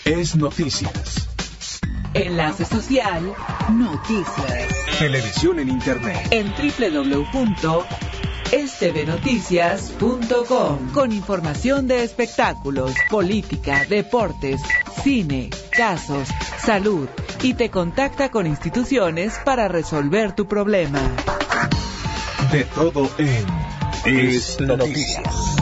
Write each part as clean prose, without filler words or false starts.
Es noticias. Enlace social, noticias. Televisión en internet. En www.estvnoticias.com. Con información de espectáculos, política, deportes, cine, casos, salud. Y te contacta con instituciones para resolver tu problema. De todo en Es Noticias.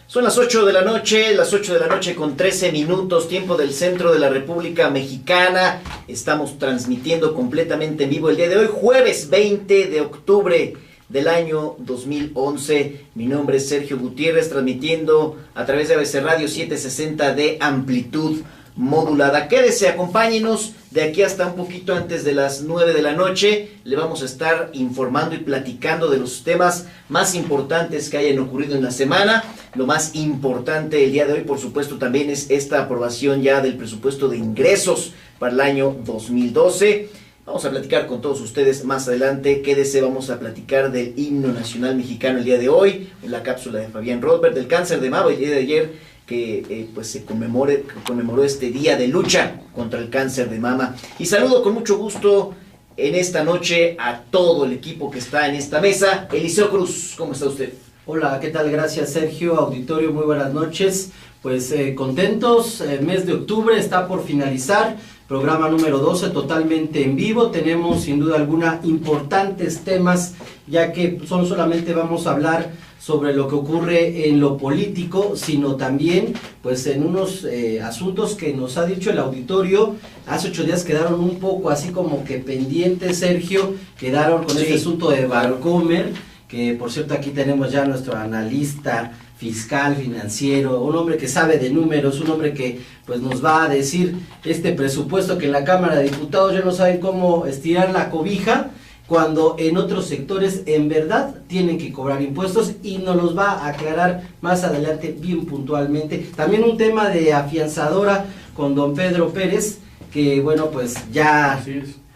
Son las 8 de la noche, las 8 de la noche con 13 minutos, tiempo del centro de la República Mexicana. Estamos transmitiendo completamente en vivo el día de hoy, jueves 20 de octubre del año 2011. Mi nombre es Sergio Gutiérrez, transmitiendo a través de ABC Radio 760 de amplitud modulada. Quédese, acompáñenos de aquí hasta un poquito antes de las 9 de la noche. Le vamos a estar informando y platicando de los temas más importantes que hayan ocurrido en la semana. Lo más importante el día de hoy, por supuesto, también es esta aprobación ya del presupuesto de ingresos para el año 2012. Vamos a platicar con todos ustedes más adelante. Quédese, vamos a platicar del himno nacional mexicano el día de hoy, en la cápsula de Fabián Rothberg, del cáncer de mama el día de ayer, que pues se conmemoró este día de lucha contra el cáncer de mama. Y saludo con mucho gusto en esta noche a todo el equipo que está en esta mesa. Eliseo Cruz, ¿cómo está usted? Hola, ¿qué tal? Gracias, Sergio. Auditorio, muy buenas noches. Pues contentos, el mes de octubre está por finalizar, programa número 12 totalmente en vivo. Tenemos sin duda alguna importantes temas, ya que no solamente vamos a hablar sobre lo que ocurre en lo político, sino también pues en unos asuntos que nos ha dicho el auditorio. Hace 8 días quedaron un poco así como que pendientes, Sergio, quedaron con este asunto de Vancomer, que por cierto aquí tenemos ya nuestro analista fiscal, financiero, un hombre que sabe de números, un hombre que pues nos va a decir este presupuesto que en la Cámara de Diputados ya no saben cómo estirar la cobija, cuando en otros sectores en verdad tienen que cobrar impuestos, y nos los va a aclarar más adelante bien puntualmente. También un tema de afianzadora con don Pedro Pérez, que bueno, pues ya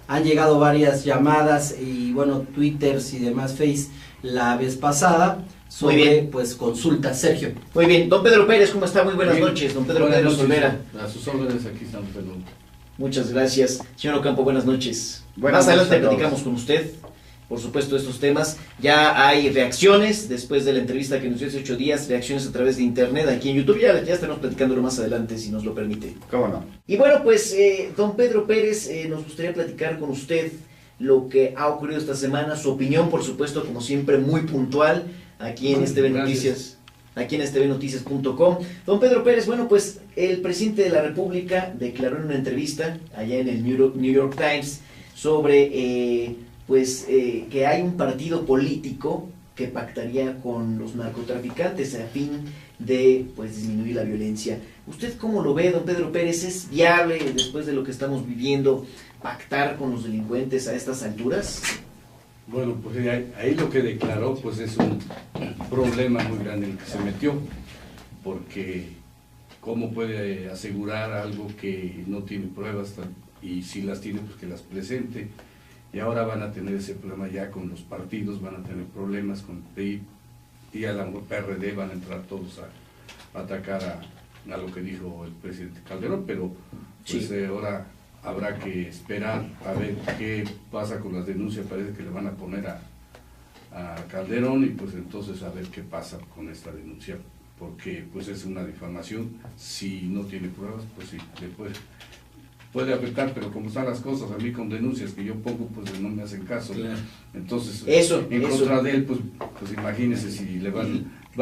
han llegado varias llamadas y bueno, twitters y demás face la vez pasada sobre pues consultas. Sergio. Muy bien, don Pedro Pérez, ¿cómo está? Muy buenas noches, don Pedro Pérez Olvera. A sus órdenes, aquí estamos de nuevo. Muchas gracias. Señor Ocampo, buenas noches. Buenas Más adelante noches, platicamos con usted, por supuesto, estos temas. Ya hay reacciones después de la entrevista que nos dio hace 8 días, reacciones a través de internet aquí en YouTube. Ya estaremos platicándolo más adelante, si nos lo permite. ¿Cómo no? Y bueno, pues, don Pedro Pérez, nos gustaría platicar con usted lo que ha ocurrido esta semana, su opinión, por supuesto, como siempre, muy puntual, aquí en STV Noticias. Aquí en stvnoticias.com. Don Pedro Pérez, bueno, pues el presidente de la República declaró en una entrevista allá en el New York Times sobre que hay un partido político que pactaría con los narcotraficantes a fin de pues disminuir la violencia. ¿Usted cómo lo ve, don Pedro Pérez? ¿Es viable, después de lo que estamos viviendo, pactar con los delincuentes a estas alturas? Bueno, pues ahí lo que declaró pues es un problema muy grande en el que se metió, porque ¿cómo puede asegurar algo que no tiene pruebas? Y si las tiene, pues que las presente. Y ahora van a tener ese problema ya con los partidos, van a tener problemas con el PRI y a la PRD, van a entrar todos a atacar a lo que dijo el presidente Calderón, pero pues ahora habrá que esperar a ver qué pasa con las denuncias. Parece que le van a poner a Calderón, y pues entonces a ver qué pasa con esta denuncia, porque pues es una difamación. Si no tiene pruebas, pues sí, le puede afectar, pero como están las cosas, a mí con denuncias que yo pongo, pues no me hacen caso. Claro. Entonces, contra de él, pues imagínese si le va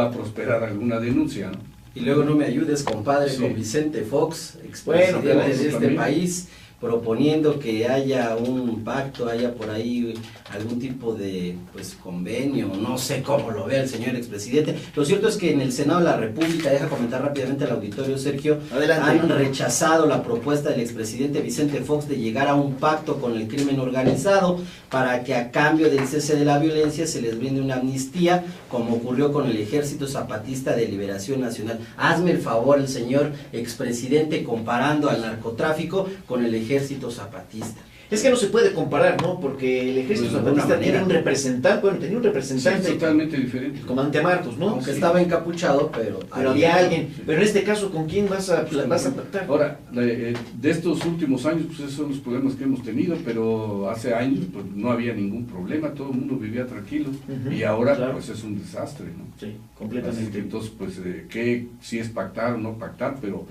a prosperar alguna denuncia, ¿no? Y luego no me ayudes, compadre, con Vicente Fox, expresidente de este también país, proponiendo que haya un pacto, haya por ahí algún tipo de pues convenio, no sé cómo lo ve el señor expresidente. Lo cierto es que en el Senado de la República, deja comentar rápidamente al auditorio, Sergio, han rechazado la propuesta del expresidente Vicente Fox de llegar a un pacto con el crimen organizado para que a cambio del cese de la violencia se les brinde una amnistía, como ocurrió con el Ejército Zapatista de Liberación Nacional. Hazme el favor, el señor expresidente, comparando al narcotráfico con el Ejército Zapatista. Es que no se puede comparar, ¿no? Porque el ejército De alguna zapatista tiene manera. un representante, bueno, tenía un Sí, representante, es totalmente diferente. el comandante Marcos, ¿no? Aunque Sí. estaba encapuchado, pero Había alguien. Pero en este caso, ¿con quién vas a pactar? Ahora, de estos últimos años, pues esos son los problemas que hemos tenido, pero hace años pues no había ningún problema, todo el mundo vivía tranquilo, Ujú, y ahora claro. pues es un desastre, ¿no? Sí, Así completamente. que entonces, pues, que si es pactar o no pactar, pero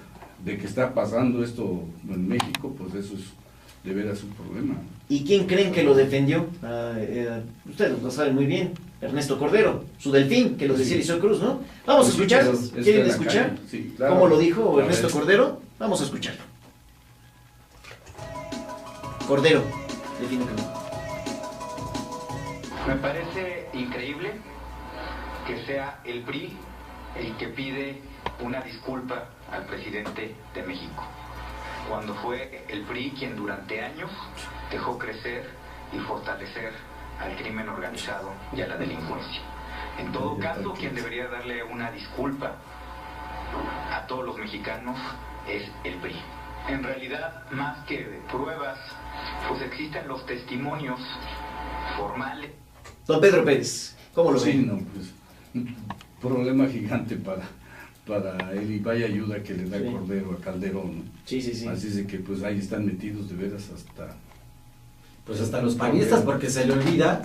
de que está pasando esto en México, pues eso es de veras un problema. ¿Y quién creen que lo defendió? Ustedes lo saben muy bien. Ernesto Cordero, su delfín, que lo decía Sí. Eliseo Cruz, ¿no? Vamos a Sí, escuchar. pero está ¿Quieren en la escuchar? calle. Sí, claro. ¿Cómo lo dijo A Ernesto ver. Cordero? Vamos a escucharlo. Cordero, define que no. Me parece increíble que sea el PRI el que pide una disculpa al presidente de México, cuando fue el PRI quien durante años dejó crecer y fortalecer al crimen organizado y a la delincuencia. En todo caso, quien debería darle una disculpa a todos los mexicanos es el PRI. En realidad, más que de pruebas, pues existen los testimonios formales. Don Pedro Pérez, ¿cómo lo Sí, ven? no, pues, un problema gigante para él, y vaya ayuda que le da Sí. Cordero a Calderón, ¿no? Sí. Así es de que pues ahí están metidos de veras hasta los panistas, porque se le olvida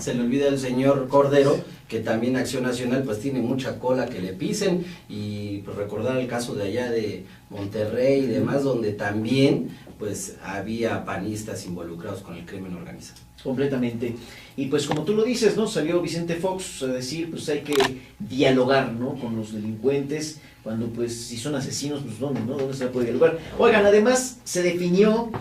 el señor Cordero, que también Acción Nacional pues tiene mucha cola que le pisen, y pues recordar el caso de allá de Monterrey y demás, donde también pues había panistas involucrados con el crimen organizado. Completamente. Y pues como tú lo dices, ¿no? Salió Vicente Fox a decir, pues hay que dialogar, ¿no? Con los delincuentes, cuando pues si son asesinos, pues ¿dónde, no? ¿Dónde se va a poder dialogar? Oigan, además se definió,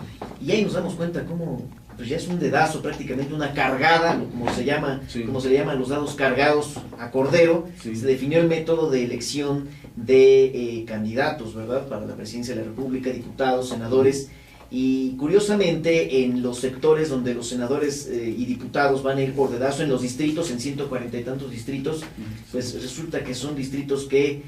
y ahí nos damos cuenta cómo, pues ya es un dedazo, prácticamente una cargada, como se llama, Sí. como se le llaman los dados cargados a Cordero, Sí. se definió el método de elección de candidatos, ¿verdad? Para la presidencia de la República, diputados, senadores. Y curiosamente en los sectores donde los senadores y diputados van a ir por dedazo, en los distritos, en 140 y tantos distritos, pues resulta que son distritos que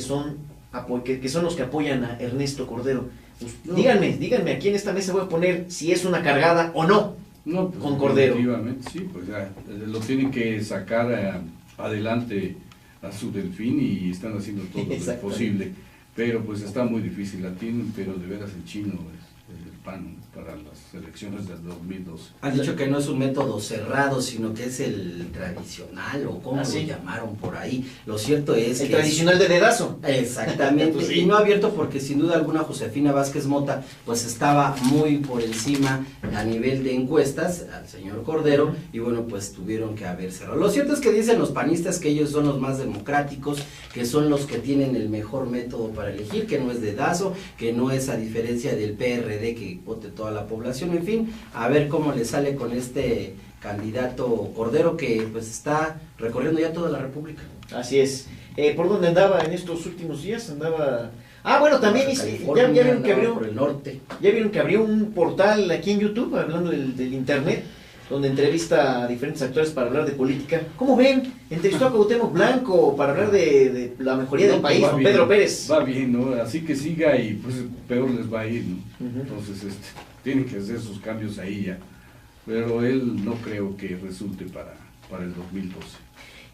son los que apoyan a Ernesto Cordero. Pues, No. díganme, aquí en esta mesa voy a poner si es una cargada o no. No, pues, Con Cordero. definitivamente sí, pues ya lo tienen que sacar adelante a su delfín, y están haciendo todo lo Exactamente. posible, pero pues está muy difícil, la tienen, pero de veras en chino es el pan para las elecciones del 2012. Han dicho que no es un método cerrado, sino que es el tradicional, o como ¿Ah, sí? lo llamaron por ahí. Lo cierto es El que tradicional de dedazo. Exactamente, Pues sí. y no abierto porque sin duda alguna Josefina Vázquez Mota pues estaba muy por encima a nivel de encuestas al señor Cordero, y bueno, pues tuvieron que haber cerrado. Lo cierto es que dicen los panistas que ellos son los más democráticos, que son los que tienen el mejor método para elegir, que no es dedazo, que no es a diferencia del PRD que vote toda la población. En fin, a ver cómo le sale con este candidato Cordero, que pues está recorriendo ya toda la República. Así es. ¿Por dónde andaba en estos últimos días? Andaba... Ah, bueno, también Baja ya California, vieron que andaba abrió... por el norte. Ya vieron que abrió un portal aquí en YouTube, hablando del internet, donde entrevista a diferentes actores para hablar de política. ¿Cómo ven? Entrevistó a Cuauhtémoc Blanco para hablar de la mejoría del No, país, pues, va don bien, Pedro Pérez. Va bien, ¿no? Así que siga, y pues peor les va a ir, ¿no? Ujú. Entonces, tienen que hacer sus cambios ahí ya. Pero él no creo que resulte para el 2012.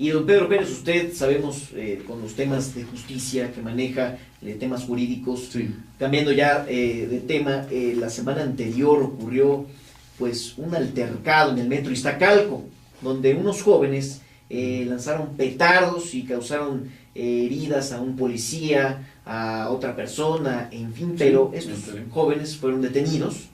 Y don Pedro Pérez, usted, sabemos, con los temas de justicia que maneja, temas jurídicos, Sí. cambiando ya de tema, la semana anterior ocurrió pues un altercado en el metro Iztacalco, donde unos jóvenes lanzaron petardos y causaron heridas a un policía, a otra persona, en fin, pero Sí, estos enteré. jóvenes fueron detenidos,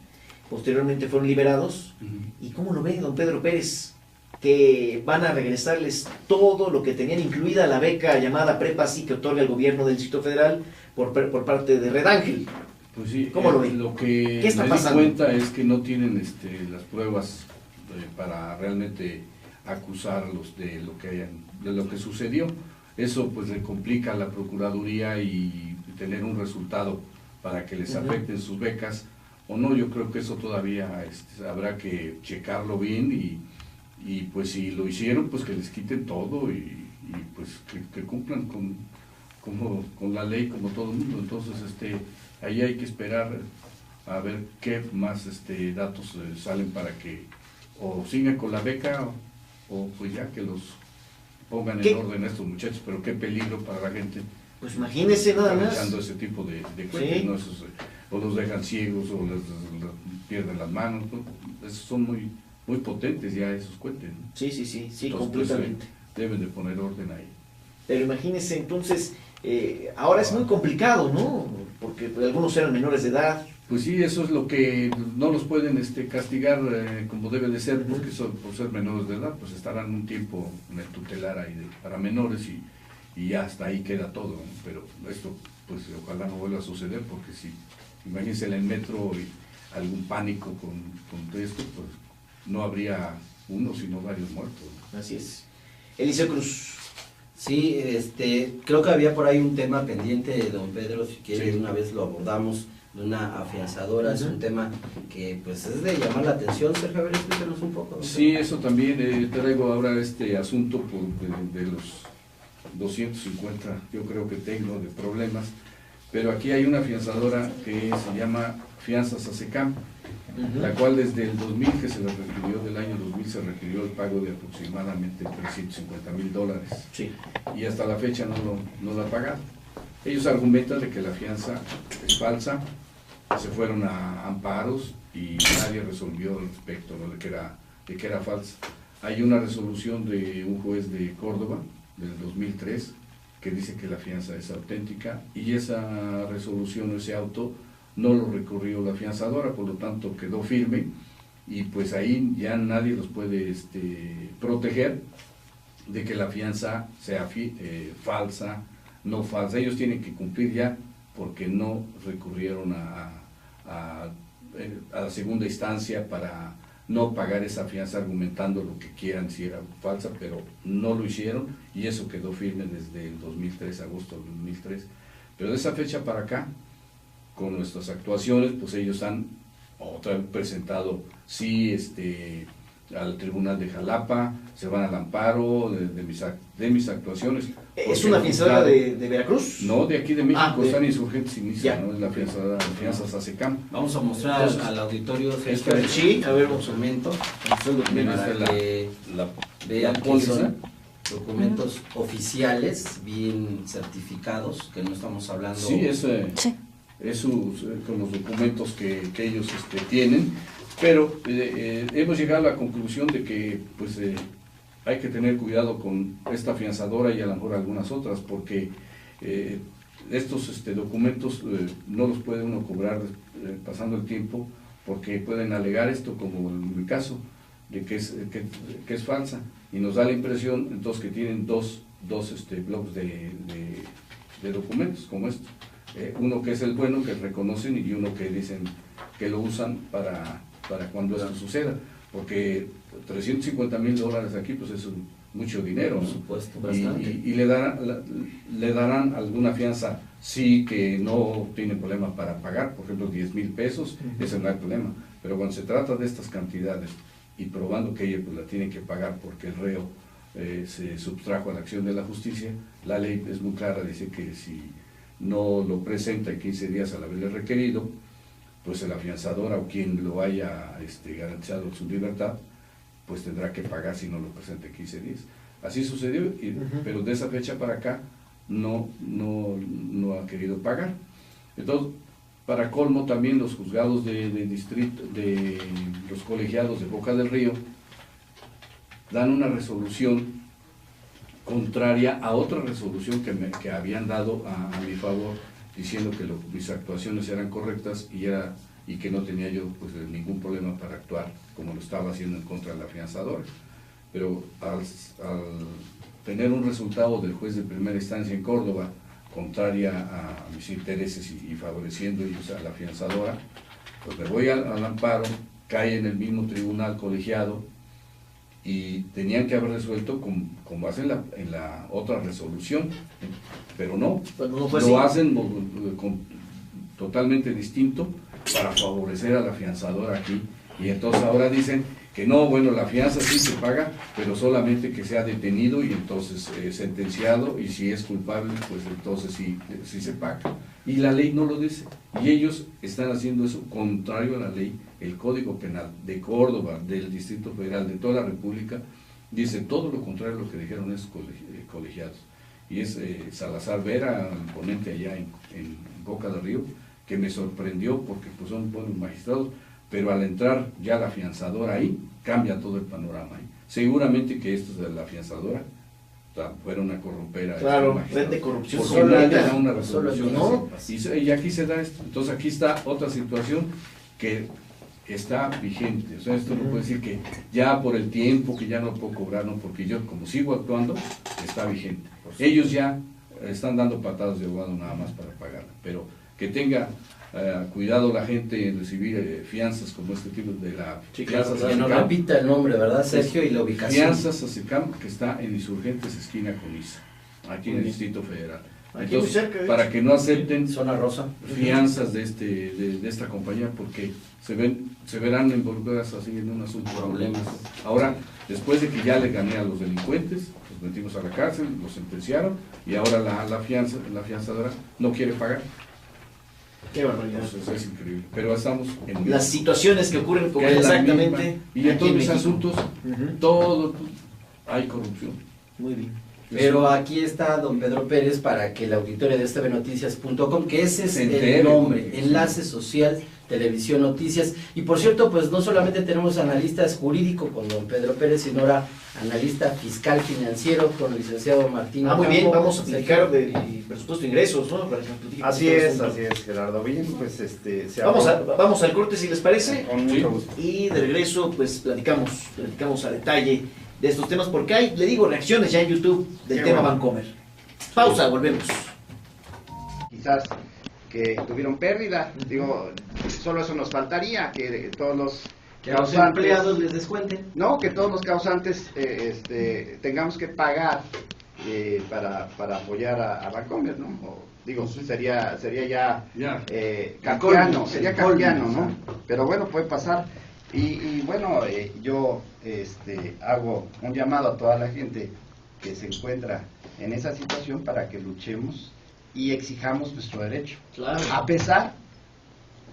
posteriormente fueron liberados. Ujú. ¿Y cómo lo ve don Pedro Pérez? Que van a regresarles todo lo que tenían, incluida la beca llamada Prepa Sí que otorga el gobierno del Distrito Federal por parte de Red Ángel. Pues sí, ¿Cómo lo ve? Lo que ¿Qué está me pasando? di cuenta es que no tienen las pruebas para realmente acusarlos de lo que sucedió. Eso pues le complica a la Procuraduría y tener un resultado para que les Ujú. afecten sus becas o no. Yo creo que eso todavía habrá que checarlo bien, y pues si lo hicieron, pues que les quiten todo, y pues que cumplan con la ley como todo el mundo. Entonces ahí hay que esperar a ver qué más datos salen para que o sigan con la beca o pues ya que los pongan en orden a estos muchachos, pero qué peligro para la gente. Pues imagínese nada más. Echando ese tipo de cuentos, Sí. ¿no? O los dejan ciegos o les pierden las manos, ¿no? Esos son muy potentes ya esos cuentos, ¿no? Sí, Entonces, completamente. pues, deben de poner orden ahí. Pero imagínese, entonces, ahora es muy complicado, ¿no? Porque pues, algunos eran menores de edad. Pues sí, eso es lo que no los pueden castigar como debe de ser, porque por ser menores de edad, pues estarán un tiempo en el tutelar ahí para menores y ya hasta ahí queda todo, ¿no? Pero esto, pues ojalá no vuelva a suceder, porque si, imagínense en el metro y algún pánico con esto, pues no habría uno, sino varios muertos, ¿no? Así es. Eliseo Cruz. Sí, creo que había por ahí un tema pendiente, don Pedro, si quiere Sí. una vez lo abordamos, de una afianzadora. Es Ujú. un tema que pues es de llamar la atención. Sergio, a ver, explícanos un poco. Sí, eso también traigo ahora este asunto de los 250, yo creo que tengo, de problemas, pero aquí hay una afianzadora que se llama Fianzas ASECAM, la cual desde el 2000, que se le requirió, del año 2000, se requirió el pago de aproximadamente $350,000, Sí. y hasta la fecha no la ha pagado. Ellos argumentan de que la fianza es falsa, se fueron a amparos y nadie resolvió al respecto, ¿no? de que era falsa. Hay una resolución de un juez de Córdoba del 2003 que dice que la fianza es auténtica, y esa resolución, ese auto, no lo recurrió la afianzadora, por lo tanto quedó firme, y pues ahí ya nadie los puede proteger de que la fianza sea falsa, no falsa. Ellos tienen que cumplir ya, porque no recurrieron a la segunda instancia para no pagar esa fianza, argumentando lo que quieran si era falsa, pero no lo hicieron, y eso quedó firme desde el 2003, agosto del 2003. Pero de esa fecha para acá, con nuestras actuaciones, pues ellos han otra vez presentado, sí, al Tribunal de Jalapa, se van al amparo de mis actuaciones. ¿Es una afianzadora de Veracruz? No, de aquí de México, están insurgentes Ya. ¿no? Es la afianzadora de Fianzas ASECAM. Vamos a mostrar Entonces, al auditorio Sí, a ver, documento También para está que la vean que póliza. son documentos oficiales, bien certificados, que no estamos hablando. Sí, con los documentos que ellos tienen, pero hemos llegado a la conclusión de que pues hay que tener cuidado con esta afianzadora y a lo mejor algunas otras, porque estos documentos no los puede uno cobrar pasando el tiempo, porque pueden alegar esto, como en mi caso, de que es falsa, y nos da la impresión entonces que tienen dos blogs de documentos como estos. Uno que es el bueno, que reconocen, y uno que dicen que lo usan para cuando esto suceda, porque $350,000 aquí pues es mucho dinero, ¿no? Por supuesto, bastante. Y le darán alguna fianza, sí, que no tienen problema para pagar, por ejemplo 10,000 pesos, ese no hay problema, pero cuando se trata de estas cantidades y probando que ella pues la tiene que pagar porque el reo se subtrajo a la acción de la justicia, la ley es muy clara, dice que si no lo presenta en 15 días al haberle requerido, pues el afianzador o quien lo haya garantizado su libertad, pues tendrá que pagar si no lo presenta en 15 días. Así sucedió, pero de esa fecha para acá no ha querido pagar. Entonces, para colmo, también los juzgados de distrito, de los colegiados de Boca del Río, dan una resolución contraria a otra resolución que habían dado a mi favor, diciendo que mis actuaciones eran correctas y que no tenía yo pues ningún problema para actuar como lo estaba haciendo en contra de la afianzadora. Pero al tener un resultado del juez de primera instancia en Córdoba contraria a mis intereses y favoreciendo ellos a la afianzadora, pues me voy al amparo, cae en el mismo tribunal colegiado, y tenían que haber resuelto con base en la otra resolución, pero no, lo hacen totalmente distinto para favorecer a la afianzadora aquí, y entonces ahora dicen que no, bueno, la fianza sí se paga, pero solamente que sea detenido y entonces sentenciado, y si es culpable, pues entonces sí se paga. Y la ley no lo dice, y ellos están haciendo eso contrario a la ley. El Código Penal de Córdoba, del Distrito Federal, de toda la República, dice todo lo contrario a lo que dijeron esos colegiados. Y es Salazar Vera, el ponente allá en Boca del Río, que me sorprendió porque pues son buenos magistrados, pero al entrar ya la afianzadora ahí, cambia todo el panorama. Seguramente que estos de la afianzadora fueron a corromper a claro, red de corrupción. Porque nadie da una resolución, ¿no? Y aquí se da esto. Entonces aquí está otra situación que está vigente. O sea, esto no puede decir que ya por el tiempo que ya no puedo cobrar, no, porque yo como sigo actuando, está vigente. Ellos ya están dando patadas de ahogado nada más para pagarla, pero que tenga cuidado la gente en recibir fianzas como este tipo de la fianzas que no repita el nombre, ¿verdad, Sergio? Y la ubicación. Fianzas ASECAM, que está en Insurgentes esquina con ISA, aquí en el Distrito Federal. Aquí muy cerca, para que no acepten zona rosa fianzas de esta compañía, porque se verán involucradas así en un asunto de problemas. Ahora, después de que ya le gané a los delincuentes, los metimos a la cárcel, los sentenciaron, y ahora la fianzadora no quiere pagar. Qué barbaridad. Entonces es increíble. Pero estamos en las situaciones que ocurren como exactamente. Y en todos los asuntos, todo hay corrupción. Muy bien. Pero aquí está don Pedro Pérez para que el auditorio de stvnoticias.com, que ese es entere, el nombre, Enlace Social Televisión Noticias. Y por cierto, pues no solamente tenemos analistas jurídicos con don Pedro Pérez, sino ahora analista fiscal financiero con el licenciado Martín muy bien, vamos a platicar de presupuesto de ingresos, ¿no? Así es, Gerardo. Bien, pues vamos al corte, si les parece. Con mucho gusto. Y de regreso, pues platicamos a detalle de estos temas, porque hay, le digo, reacciones ya en YouTube del tema Bancomer. Pausa, volvemos. Quizás que tuvieron pérdida, digo, solo eso nos faltaría, que todos los que a los empleados les descuenten. No, que todos los causantes tengamos que pagar para apoyar a Bancomer, ¿no? Digo, sería ya kafkiano, ¿no? Pero bueno, puede pasar. Y bueno, yo hago un llamado a toda la gente que se encuentra en esa situación para que luchemos y exijamos nuestro derecho. Claro. A pesar,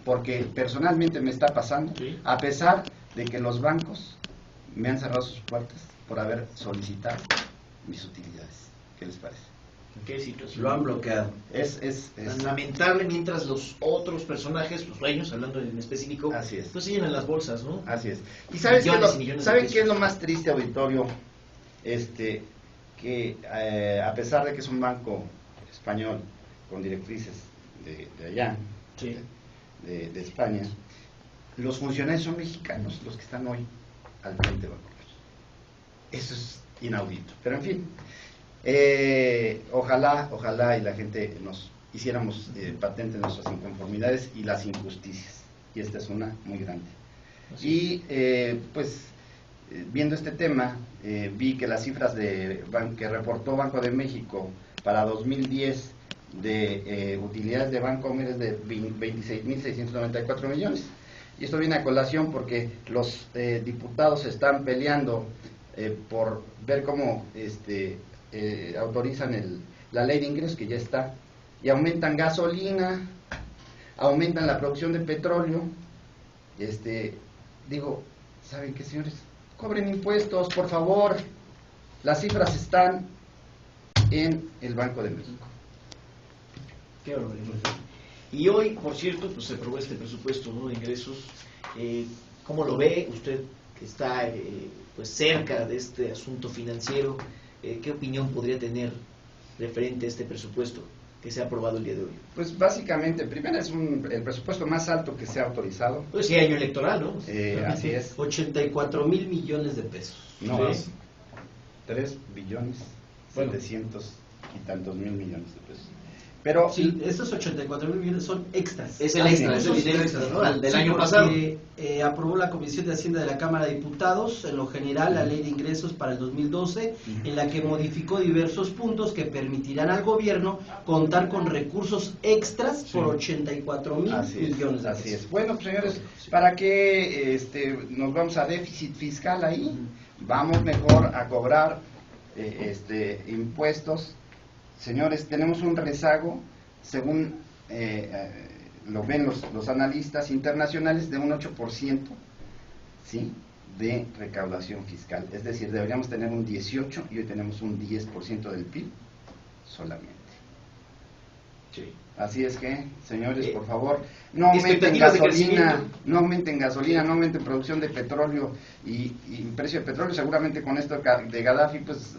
porque personalmente me está pasando, sí, a pesar de que los bancos me han cerrado sus puertas por haber solicitado mis utilidades. ¿Qué les parece? ¿En qué situación? Lo han bloqueado. Es lamentable, mientras los otros personas, los dueños, hablando en específico, así es, pues siguen en las bolsas, ¿no? Así es. ¿Y saben qué es lo más triste, auditorio? Que a pesar de que es un banco español con directrices de allá, sí, de España, los funcionarios son mexicanos los que están hoy al frente de Bancomer. Eso es inaudito. Pero en fin, ojalá y la gente nos hiciéramos patentes nuestras inconformidades y las injusticias. Y esta es una muy grande. Y pues viendo este tema, vi que las cifras que reportó Banco de México para 2010 de utilidades de Bancomer es de 26.694 millones. Y esto viene a colación porque los diputados están peleando por ver cómo autorizan la ley de ingresos, que ya está, y aumentan gasolina, aumentan la producción de petróleo. Digo, ¿saben qué, señores? Cobren impuestos, por favor. Las cifras están en el Banco de México. Qué barbaridad. Y hoy, por cierto, pues se aprobó este presupuesto, ¿no?, de ingresos. ¿Cómo lo ve usted, que está pues cerca de este asunto financiero? ¿Qué opinión podría tener referente a este presupuesto que se ha aprobado el día de hoy? Pues básicamente, primero es el presupuesto más alto que se ha autorizado. Pues sí, año electoral, ¿no? Así es. 84,000 millones de pesos. No sí, más. 3 billones 700 y tantos mil millones de pesos. Pero Sí, esos 84,000 millones son extras. Es el extra, es el dinero extra, ¿no? Al del año pasado. Aprobó la Comisión de Hacienda de la Cámara de Diputados, en lo general, la Ley de Ingresos para el 2012, en la que modificó diversos puntos que permitirán al gobierno contar con recursos extras por 84,000 millones de pesos. Así es. Bueno, pues, señores, ¿para qué nos vamos a déficit fiscal ahí? Vamos mejor a cobrar impuestos. Señores, tenemos un rezago, según lo ven los analistas internacionales, de un 8%, ¿sí?, de recaudación fiscal. Es decir, deberíamos tener un 18% y hoy tenemos un 10% del PIB solamente. Sí. Así es que, señores, por favor, no aumenten gasolina, no aumenten producción de petróleo y precio de petróleo. Seguramente con esto de Gaddafi, pues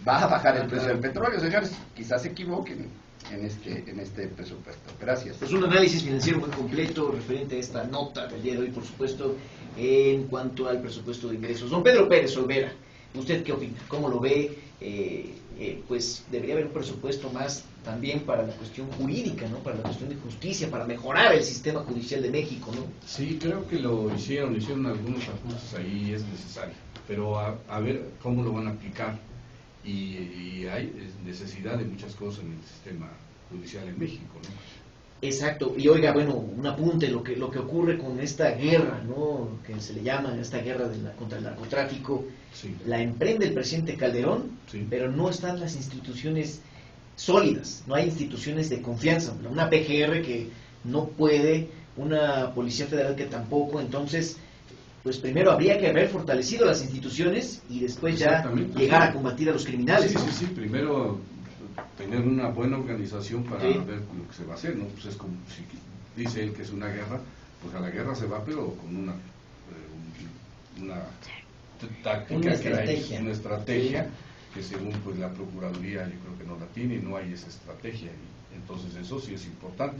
va a bajar el precio del petróleo, señores. Quizás se equivoquen en este presupuesto. Gracias. Pues un análisis financiero muy completo referente a esta nota del día de hoy, por supuesto, en cuanto al presupuesto de ingresos. Don Pedro Pérez Olvera, ¿usted qué opina? ¿Cómo lo ve? Pues debería haber un presupuesto más también para la cuestión jurídica, ¿no? Para la cuestión de justicia, para mejorar el sistema judicial de México, ¿no? Sí, creo que lo hicieron algunos ajustes ahí, es necesario, pero a ver cómo lo van a aplicar, y hay necesidad de muchas cosas en el sistema judicial en México, ¿no? Exacto, y oiga, bueno, un apunte, lo que ocurre con esta guerra, ¿no?, que se le llama esta guerra contra el narcotráfico, sí, la emprende el presidente Calderón, sí, pero no están las instituciones sólidas, no hay instituciones de confianza, una PGR que no puede, una Policía Federal que tampoco. Entonces, pues primero habría que haber fortalecido las instituciones y después ya llegar a combatir a los criminales. Sí, sí, sí, primero tener una buena organización para ver lo que se va a hacer, ¿no? Pues es como si dice él que es una guerra, pues a la guerra se va, pero con una táctica, una estrategia que según pues la Procuraduría yo creo que no la tiene, y no hay esa estrategia, y entonces eso sí es importante.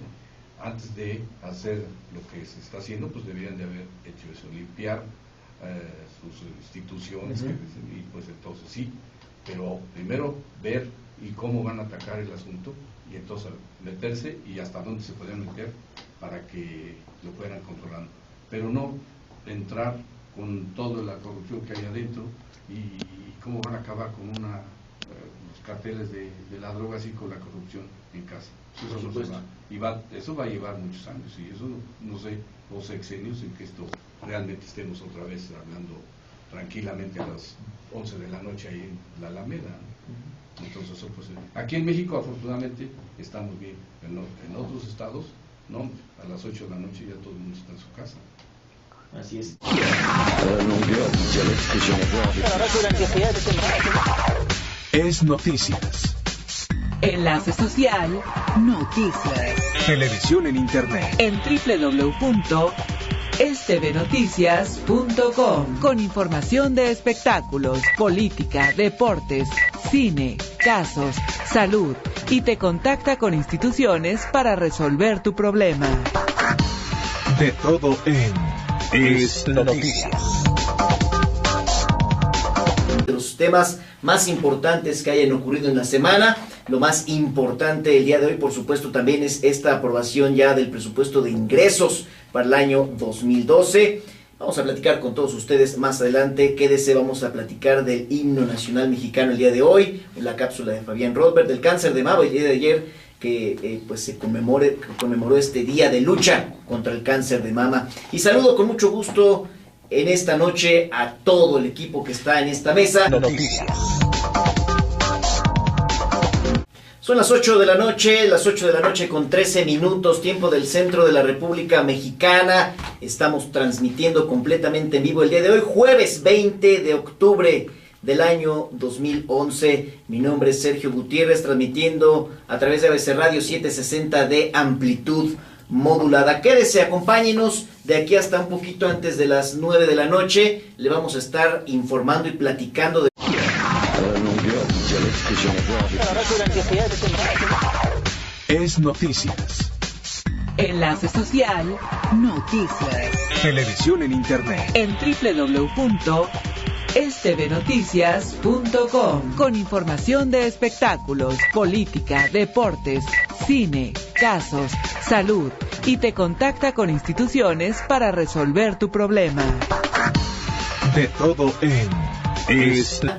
Antes de hacer lo que se está haciendo, pues deberían de haber hecho eso, limpiar sus instituciones, y pues entonces sí, pero primero ver y cómo van a atacar el asunto, y entonces meterse y hasta dónde se pueden meter para que lo fueran controlando, pero no entrar con toda la corrupción que hay adentro, y cómo van a acabar con los carteles de la droga, así con la corrupción en casa. Eso no se va, eso va a llevar muchos años, y eso no sé, los sexenios en que esto realmente estemos otra vez hablando tranquilamente a las 11 de la noche ahí en la Alameda, ¿no? Entonces, pues, aquí en México afortunadamente estamos bien, en otros estados no, a las 8 de la noche ya todo el mundo está en su casa. Así es. Es noticias. Enlace social, noticias. Televisión en Internet. En www.stvnoticias.com, con información de espectáculos, política, deportes, cine, casos, salud, y te contacta con instituciones para resolver tu problema. De todo en Es Noticias. De los temas más importantes que hayan ocurrido en la semana, lo más importante el día de hoy, por supuesto, también es esta aprobación ya del presupuesto de ingresos para el año 2012. Vamos a platicar con todos ustedes más adelante. Quédese, vamos a platicar del himno nacional mexicano el día de hoy, en la cápsula de Fabián Rothberg, del cáncer de mama el día de ayer, que pues se conmemoró este día de lucha contra el cáncer de mama. Y saludo con mucho gusto en esta noche a todo el equipo que está en esta mesa. Noticias. Son las 8 de la noche con 13 minutos, tiempo del centro de la República Mexicana. Estamos transmitiendo completamente en vivo el día de hoy, jueves 20 de octubre del año 2011. Mi nombre es Sergio Gutiérrez, transmitiendo a través de ABC Radio 760 de amplitud modulada. Quédese, acompáñenos de aquí hasta un poquito antes de las 9 de la noche. Le vamos a estar informando y platicando de... Es noticias. Enlace social, noticias. Televisión en Internet. En www.stvnoticias.com. STVnoticias.com, con información de espectáculos, política, deportes, cine, casos, salud, y te contacta con instituciones para resolver tu problema. De todo en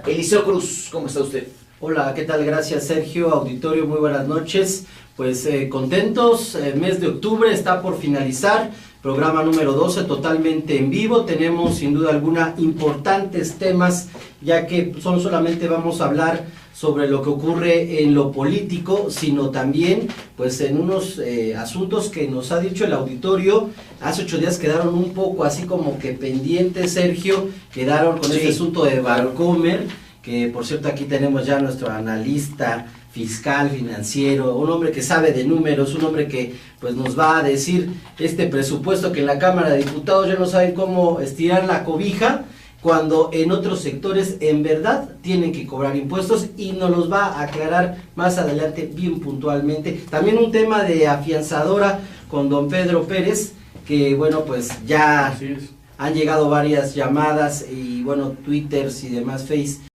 Eliseo Cruz, ¿cómo está usted? Hola, ¿qué tal? Gracias, Sergio. Auditorio, muy buenas noches. Pues contentos, mes de octubre está por finalizar, programa número 12 totalmente en vivo. Tenemos sin duda alguna importantes temas, ya que no solamente vamos a hablar sobre lo que ocurre en lo político, sino también pues en unos asuntos que nos ha dicho el auditorio. Hace 8 días quedaron un poco así como que pendientes, Sergio, quedaron con este asunto de Bancomer, que por cierto aquí tenemos ya nuestro analista fiscal, financiero, un hombre que sabe de números, un hombre que pues nos va a decir este presupuesto que en la Cámara de Diputados ya no saben cómo estirar la cobija, cuando en otros sectores en verdad tienen que cobrar impuestos, y nos los va a aclarar más adelante bien puntualmente. También un tema de afianzadora con don Pedro Pérez, que bueno, pues ya han llegado varias llamadas y bueno, twitters y demás face